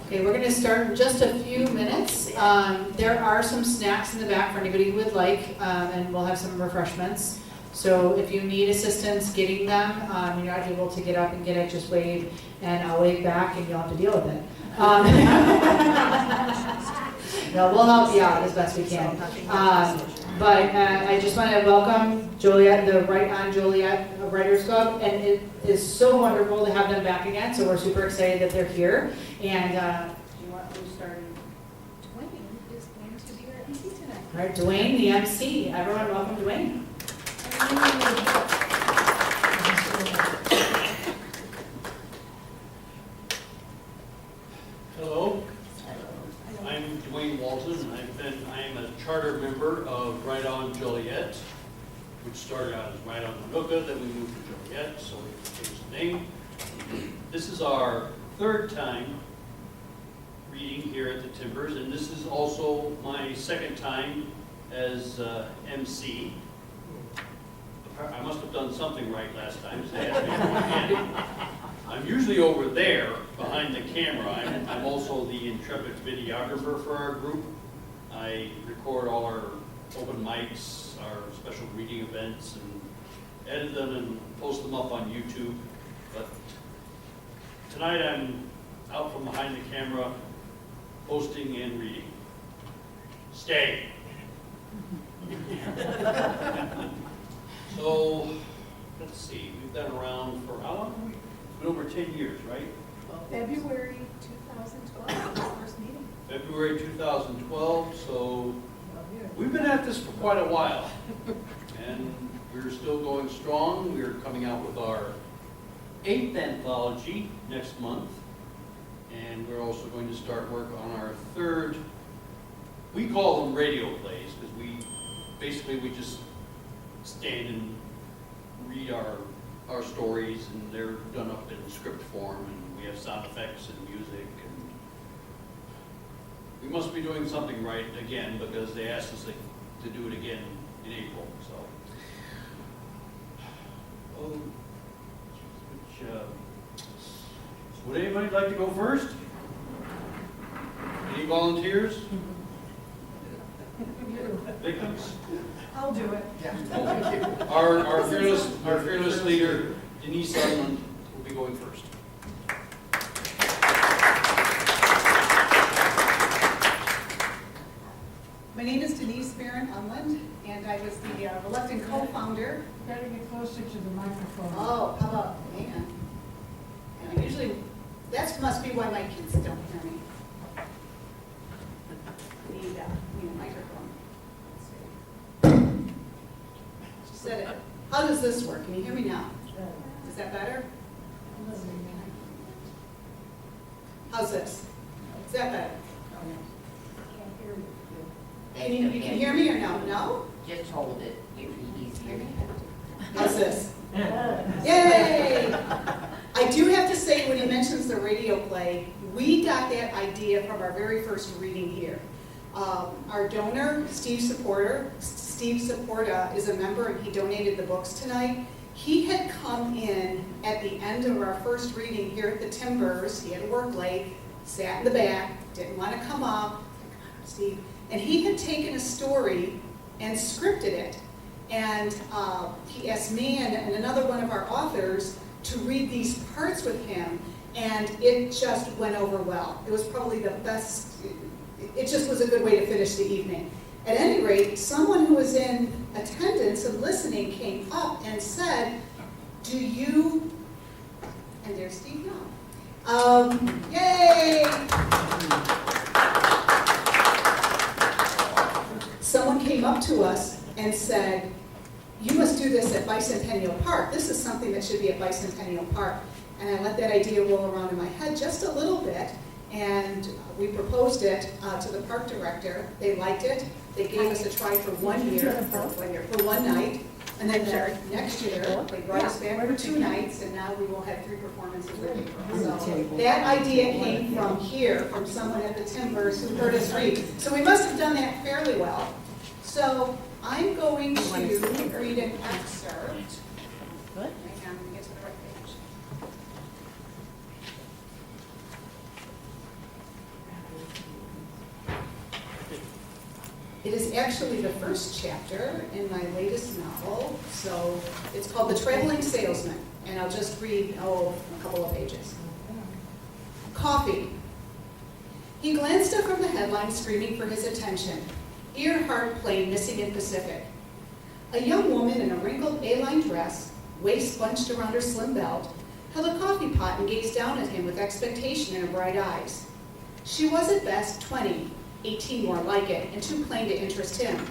Okay, we're going to start in just a few minutes. There are some snacks in the back for anybody who would like, and we'll have some refreshments. So if you need assistance getting them, you're not able to get up and get it, just wave, and I'll wave back and you'll have to deal with it. No, we'll help you out as best we can. But I just want to welcome Joliet, the WriteOn Joliet Writers Club, and it is so wonderful to have them back again, so we're super excited that they're here. And do you want to start? Dwayne is going to be our MC tonight. All right, Dwayne, the MC. Everyone, welcome Dwayne. Hello, I'm Dwayne Walton. I am a charter member of WriteOn Joliet, which started out as WriteOn Manuka, then we moved to Joliet, so we changed the name. This is our third time reading here at the Timbers, and this is also my second time as MC. I must have done something right last time, because they asked me to do it again. I'm usually over there, behind the camera. I'm also the intrepid videographer for our group. I record all our open mics, our special reading events, and edit them and post them up on YouTube. But tonight I'm out from behind the camera, posting and reading. Stay. So, let's see, we've been around for how long have we? It's been over 10 years, right? February 2012 was the first meeting. February 2012, so we've been at this for quite a while. And we're still going strong. We're coming out with our 8th anthology next month. And we're also going to start work on our 3rd, we call them radio plays, because we just stand and read our stories, and they're done up in script form, and we have sound effects and music, and we must be doing something right again, because they asked us to do it again in April, so. Would anybody like to go first? Any volunteers? Victims? I'll do it. Our fearless leader, Denise Sutherland, will be going first. My name is Denise Barron-Unland, and I was the reluctant co-founder. Better get closer to the microphone. Oh, how about, man? And I usually, that must be why my kids don't hear me. Need a microphone. She said it. How does this work? Can you hear me now? Is that better? How's this? Is that better? You can hear me or no? No? Just hold it if he's here. How's this? Yay! I do have to say, when he mentions the radio play, we got that idea from our very first reading here. Our donor, Steve Supporta, is a member, and he donated the books tonight. He had come in at the end of our first reading here at the Timbers. He had to work late, sat in the back, didn't want to come up. Steve. And he had taken a story and scripted it. And he asked me and another one of our authors to read these parts with him, and it just went over well. It was probably the best, it just was a good way to finish the evening. At any rate, someone who was in attendance and listening came up and said, do you, and there's Steve now. Yay! Someone came up to us and said, you must do this at Bicentennial Park. This is something that should be at Bicentennial Park. And I let that idea roll around in my head just a little bit, and we proposed it to the park director. They liked it. They gave us a try for 1 year, for one night, and then next year they brought us back for 2 nights, and now we will have 3 performances in April. So that idea came from here, from someone at the Timbers who heard us read. So we must have done that fairly well. So I'm going to read an excerpt. Hang on, let me get to the right page. It is actually the first chapter in my latest novel, so it's called The Traveling Salesman, and I'll just read, a couple of pages. Coffee. He glanced up from the headline, screaming for his attention. Earhart plane missing in Pacific. A young woman in a wrinkled A-line dress, waist bunched around her slim belt, held a coffee pot and gazed down at him with expectation in her bright eyes. She was at best 20, 18 more like it, and too plain to interest him.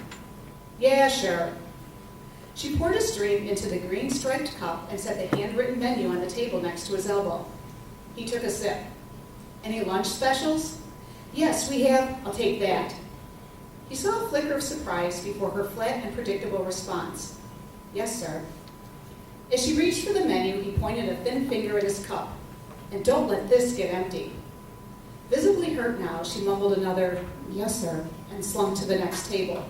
Yeah, sure. She poured his drink into the green striped cup and set the handwritten menu on the table next to his elbow. He took a sip. Any lunch specials? Yes, we have. I'll take that. He saw a flicker of surprise before her flat and predictable response. Yes, sir. As she reached for the menu, he pointed a thin finger at his cup. And don't let this get empty. Visibly hurt now, she mumbled another, yes, sir, and slunk to the next table.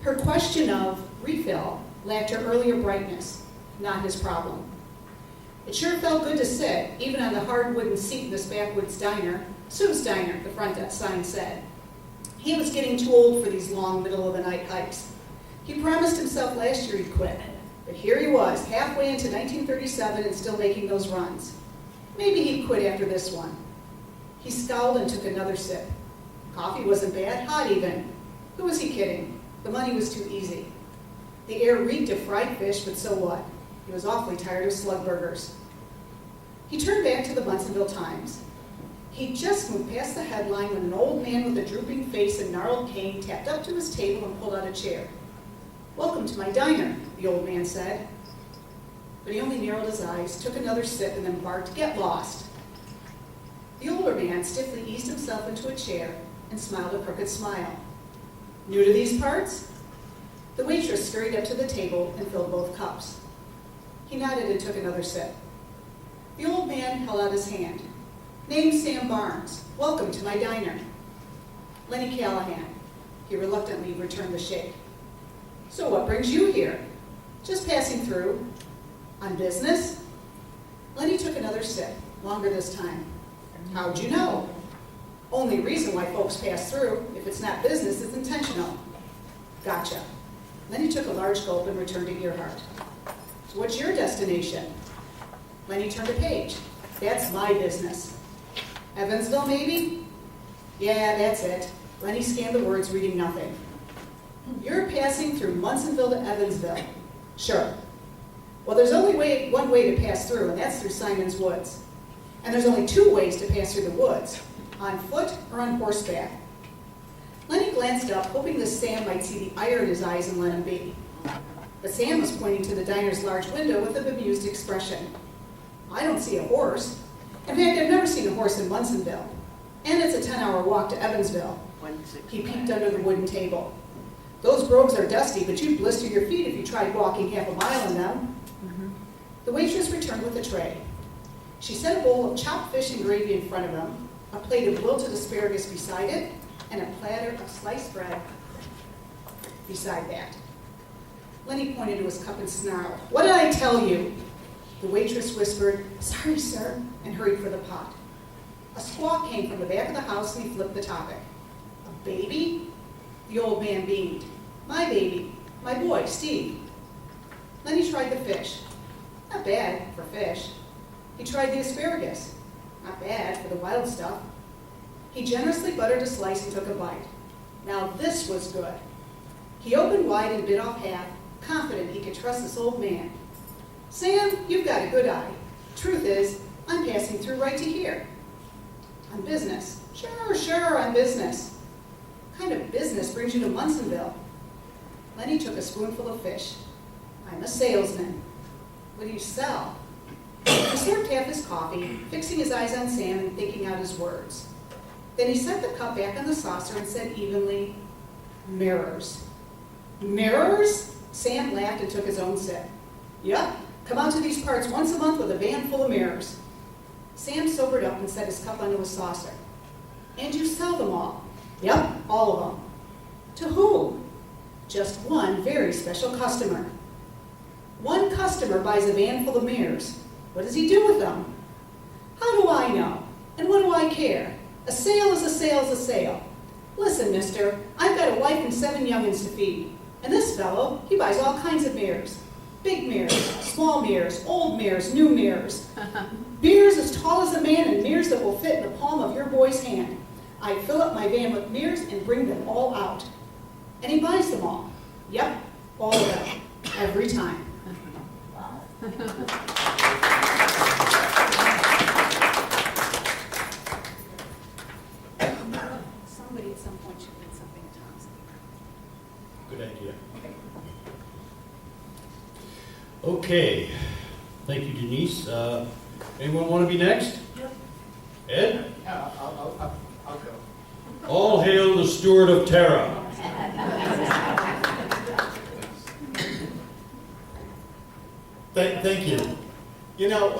Her question of refill lacked her earlier brightness, not his problem. It sure felt good to sit, even on the hard wooden seat in this backwoods diner, Sue's Diner, the front sign said. He was getting too old for these long middle-of-the-night hikes. He promised himself last year he'd quit, but here he was, halfway into 1937 and still making those runs. Maybe he'd quit after this one. He scowled and took another sip. Coffee wasn't bad, hot even. Who was he kidding? The money was too easy. The air reeked of fried fish, but so what? He was awfully tired of slug burgers. He turned back to the Munsonville Times. He'd just moved past the headline when an old man with a drooping face and gnarled cane tapped up to his table and pulled out a chair. Welcome to my diner, the old man said. But he only narrowed his eyes, took another sip, and then barked, get lost. The older man stiffly eased himself into a chair and smiled a crooked smile. New to these parts? The waitress scurried up to the table and filled both cups. He nodded and took another sip. The old man held out his hand. Name's Sam Barnes. Welcome to my diner. Lenny Callahan. He reluctantly returned the shake. So what brings you here? Just passing through. On business? Lenny took another sip, longer this time. How'd you know? Only reason why folks pass through, if it's not business, it's intentional. Gotcha. Lenny took a large gulp and returned to Earhart. So what's your destination? Lenny turned a page. That's my business. Evansville, maybe? Yeah, that's it. Lenny scanned the words, reading nothing. You're passing through Munsonville to Evansville. Sure. Well, there's only one way to pass through, and that's through Simon's Woods. And there's only two ways to pass through the woods, on foot or on horseback. Lenny glanced up, hoping that Sam might see the ire in his eyes and let him be. But Sam was pointing to the diner's large window with an amused expression. I don't see a horse. In fact, I've never seen a horse in Munsonville. And it's a 10-hour walk to Evansville. He peeked under the wooden table. Those brogues are dusty, but you'd blister your feet if you tried walking half a mile in them. The waitress returned with a tray. She set a bowl of chopped fish and gravy in front of him, a plate of wilted asparagus beside it, and a platter of sliced bread beside that. Lenny pointed to his cup and snarled, "What did I tell you?" The waitress whispered, "Sorry, sir," and hurried for the pot. A squawk came from the back of the house and he flipped the topic. A baby? The old man beamed. My baby. My boy, Steve. Lenny tried the fish. Not bad for fish. He tried the asparagus. Not bad for the wild stuff. He generously buttered a slice and took a bite. Now this was good. He opened wide and bit off half, confident he could trust this old man. Sam, you've got a good eye. Truth is, I'm passing through right to here. On business. Sure, on business. What kind of business brings you to Munsonville? Lenny took a spoonful of fish. I'm a salesman. What do you sell? He slurped half his coffee, fixing his eyes on Sam and thinking out his words. Then he set the cup back on the saucer and said evenly, mirrors. Mirrors? Sam laughed and took his own sip. Yup, come out to these parts once a month with a van full of mirrors. Sam sobered up and set his cup onto his saucer. And you sell them all? Yep, all of them. To who? Just one very special customer. One customer buys a van full of mirrors. What does he do with them? How do I know? And what do I care? A sale is a sale is a sale. Listen, mister, I've got a wife and 7 youngins to feed. And this fellow, he buys all kinds of mirrors. Big mirrors, small mirrors, old mirrors, new mirrors. Mirrors as tall as a man and mirrors that will fit in the palm of your boy's hand. I fill up my van with mirrors and bring them all out. And he buys them all. Yep, all of them. Every time. Somebody at some point should read something at Tom's. Good idea. Okay, thank you, Denise. Anyone want to be next? Ed? I'll go. All hail the Steward of Terra. Thank you. You know,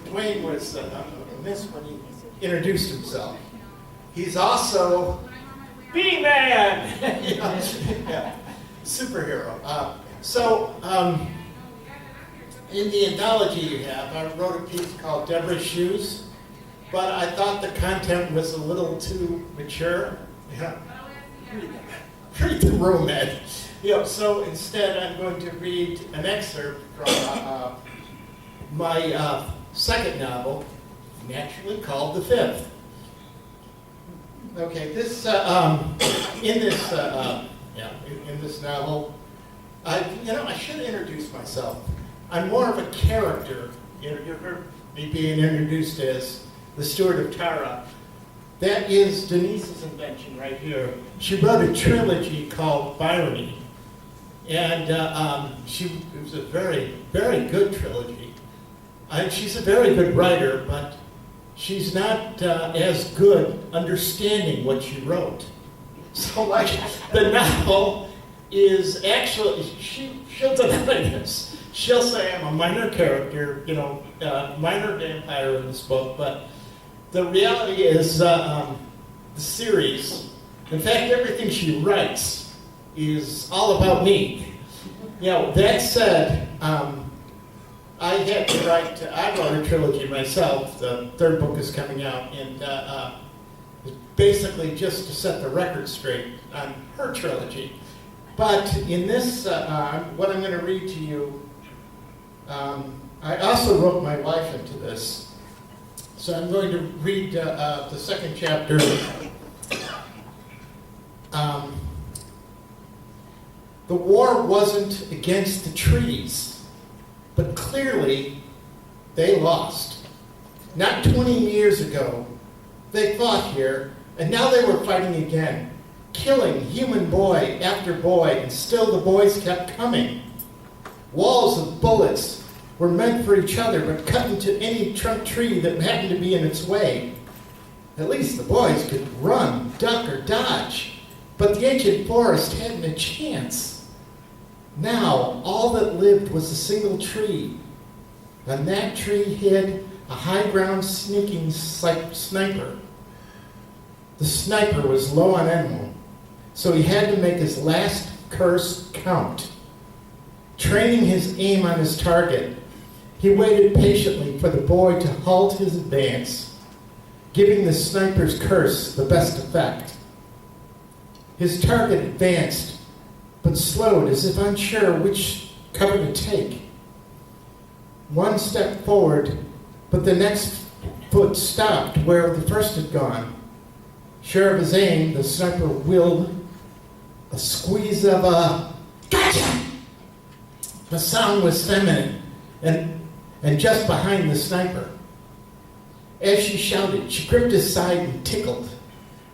Dwayne was amiss when he introduced himself. He's also B-Man! Yeah, superhero. In the anthology you have, I wrote a piece called Deborah's Shoes, but I thought the content was a little too mature. Yeah. Read the room, Ed. So instead I'm going to read an excerpt from my second novel, naturally called The Fifth. Okay, this in this novel, I should introduce myself. I'm more of a character. You heard me being introduced as the Steward of Tara. That is Denise's invention right here. She wrote a trilogy called Byrony, and it was a very, very good trilogy. She's a very good writer, but she's not as good understanding what she wrote. So, like, the novel is actually, she'll deny this. She'll say I'm a minor character, minor vampire in this book, but the reality is the series, in fact, everything she writes is all about me. That said, I had to write, I wrote a trilogy myself. The third book is coming out, and basically just to set the record straight on her trilogy. But in this, what I'm going to read to you, I also wrote my wife into this. So I'm going to read the second chapter. The war wasn't against the trees, but clearly they lost. Not 20 years ago, they fought here, and now they were fighting again, killing human boy after boy, and still the boys kept coming. Walls of bullets were meant for each other, but cut into any trunk tree that happened to be in its way. At least the boys could run, duck, or dodge, but the ancient forest hadn't a chance. Now, all that lived was a single tree. On that tree hid a high-ground sneaking sniper. The sniper was low on ammo, so he had to make his last curse count. Training his aim on his target, he waited patiently for the boy to halt his advance, giving the sniper's curse the best effect. His target advanced, but slowed as if unsure which cover to take. One step forward, but the next foot stopped where the first had gone. Sure of his aim, the sniper willed a squeeze of a gotcha! The sound was feminine and just behind the sniper. As she shouted, she gripped his side and tickled,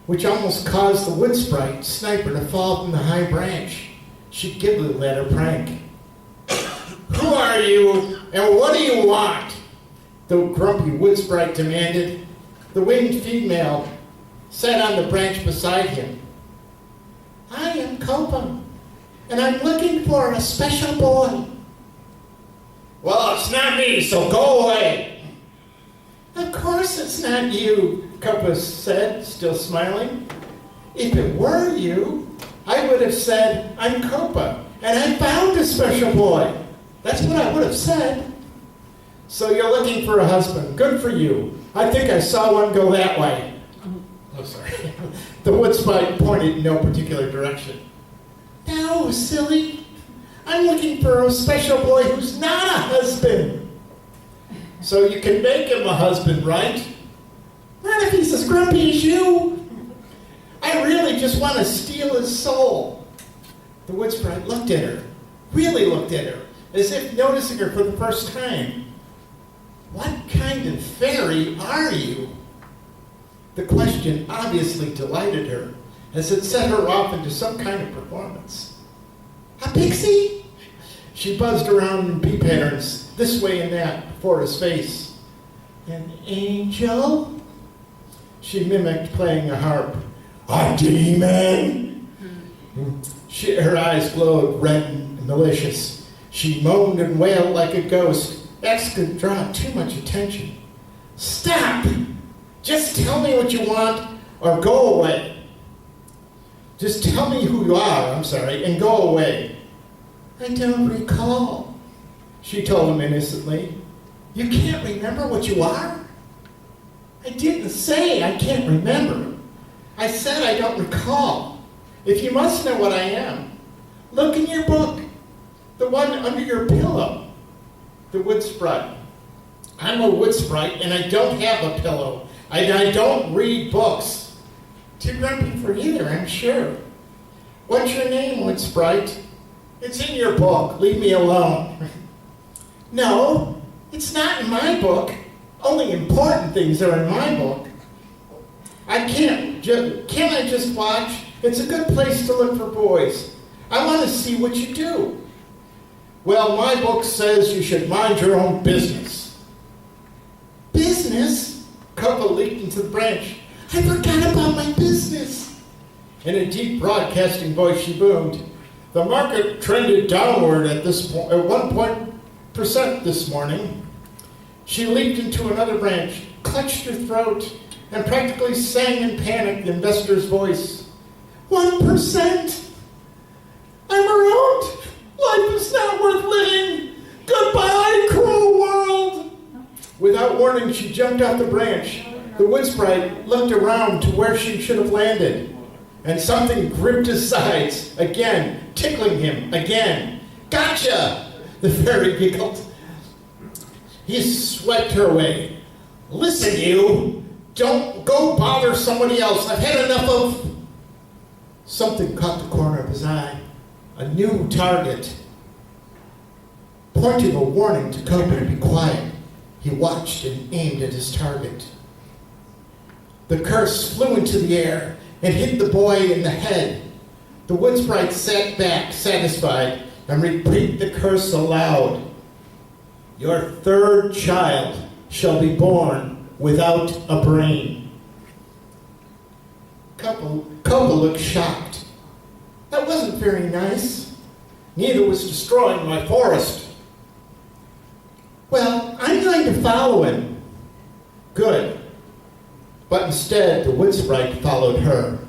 which almost caused the wood sprite sniper to fall from the high branch. She giggled at her prank. Who are you, and what do you want? The grumpy wood sprite demanded. The winged female sat on the branch beside him. I am Copa, and I'm looking for a special boy. Well, it's not me, so go away. Of course it's not you, Copa said, still smiling. If it were you, I would have said, I'm Copa, and I found a special boy. That's what I would have said. So you're looking for a husband. Good for you. I think I saw one go that way. Oh, sorry. The wood sprite pointed in no particular direction. No, silly. I'm looking for a special boy who's not a husband. So you can make him a husband, right? Not if he's as grumpy as you. I really just want to steal his soul. The wood sprite looked at her, really looked at her, as if noticing her for the first time. What kind of fairy are you? The question obviously delighted her, as it set her off into some kind of performance. A pixie? She buzzed around in bee patterns, this way and that, before his face. An angel? She mimicked playing a harp. A demon? Her eyes glowed red and malicious. She moaned and wailed like a ghost. X could draw too much attention. Stop! Just tell me what you want or go away. Just tell me who you are, and go away. I don't recall, she told him innocently. You can't remember what you are? I didn't say I can't remember. I said I don't recall. If you must know what I am, look in your book, the one under your pillow. The wood sprite. I'm a wood sprite, and I don't have a pillow. I don't read books. Too grumpy for either, I'm sure. What's your name, wood sprite? It's in your book. Leave me alone. No, it's not in my book. Only important things are in my book. Can't I just watch? It's a good place to look for boys. I want to see what you do. Well, my book says you should mind your own business. Business? Coco leaped into the branch. I forgot about my business. In a deep broadcasting voice, she boomed. The market trended downward at 1% this morning. She leaped into another branch, clutched her throat, and practically sang in panic the investor's voice. 1%? I'm around. Life is not worth living. Goodbye, cruel world. Without warning, she jumped off the branch. The wood sprite looked around to where she should have landed, and something gripped his sides, again, tickling him, again. Gotcha! The fairy giggled. He swept her away. Listen, you! Don't go bother somebody else. I've had enough of... Something caught the corner of his eye. A new target. Pointing a warning to Coco to be quiet, he watched and aimed at his target. The curse flew into the air and hit the boy in the head. The wood sprite sat back, satisfied, and repeated the curse aloud. Your third child shall be born without a brain. Coco looked shocked. That wasn't very nice. Neither was destroying my forest. Well, I'm going to follow him. Good. But instead, the wood sprite followed her.